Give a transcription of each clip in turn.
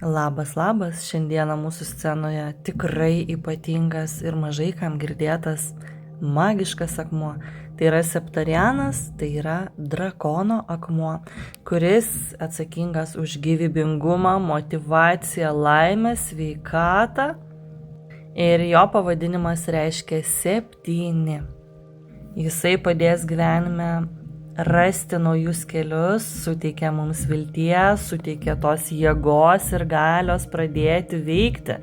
Labas, šiandieną mūsų scenoje tikrai ypatingas ir mažai kam girdėtas magiškas akmuo. Tai yra septarianas, tai yra drakono akmuo, kuris atsakingas už gyvybingumą, motyvaciją, laimę, sveikatą. Ir jo pavadinimas reiškia 7. Jisai padės gyvenime rasti naujus kelius, suteikia mums vilties, suteikia tos jėgos ir galios pradėti veikti.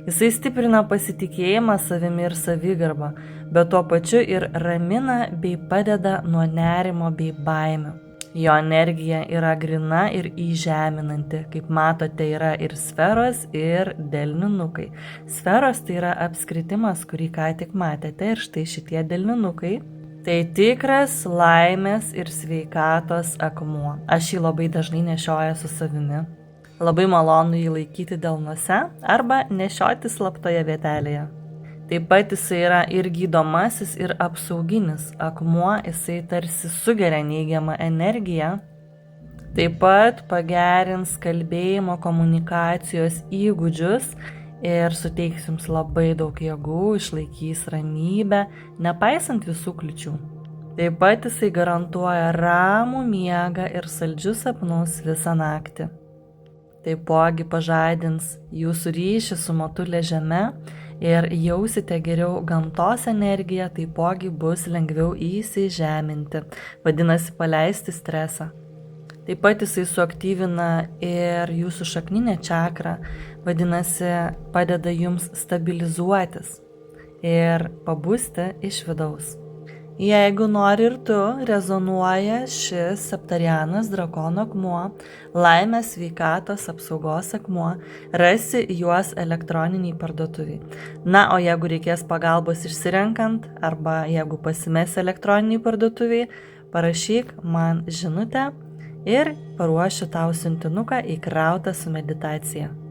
Jisai stiprina pasitikėjimą savimi ir savigarbą, bet tuo pačiu ir ramina bei padeda nuo nerimo bei baimių. Jo energija yra grina ir įžeminanti. Kaip matote, yra ir sferos, ir delninukai. Sferos tai yra apskritimas, kurį ką tik matėte, ir štai šitie delninukai. Tai tikras laimės ir sveikatos akmuo. Aš jį labai dažnai nešioju su savimi. Labai malonu jį laikyti delnuose arba nešioti slaptoje vietelėje. Taip pat jisai yra ir gydomasis, ir apsauginis akmuo, jisai tarsi sugeria neigiamą energiją. Taip pat pagerins kalbėjimo, komunikacijos įgūdžius ir suteiks jums labai daug jėgų, išlaikys ramybę, nepaisant visų kliūčių. Taip pat jisai garantuoja ramų miegą ir saldžius sapnus visą naktį. Taipogi pažadins jūsų ryšį su motulė žeme ir jausite geriau gamtos energiją, taipogi bus lengviau įsižeminti, vadinasi paleisti stresą. Taip pat jisai suaktyvina ir jūsų šakninę čakrą, vadinasi, padeda jums stabilizuotis ir pabusti iš vidaus. Jeigu nori ir tu, rezonuoja šis septarianas drakono akmuo, laimės, sveikatos, apsaugos akmuo, rasi juos elektroniniai parduotuviai. Na, o jeigu reikės pagalbos išsirenkant, arba jeigu pasimesi elektroniniai parduotuviai, parašyk man žinutę ir paruošiu tau siuntinuką įkrautą su meditacija.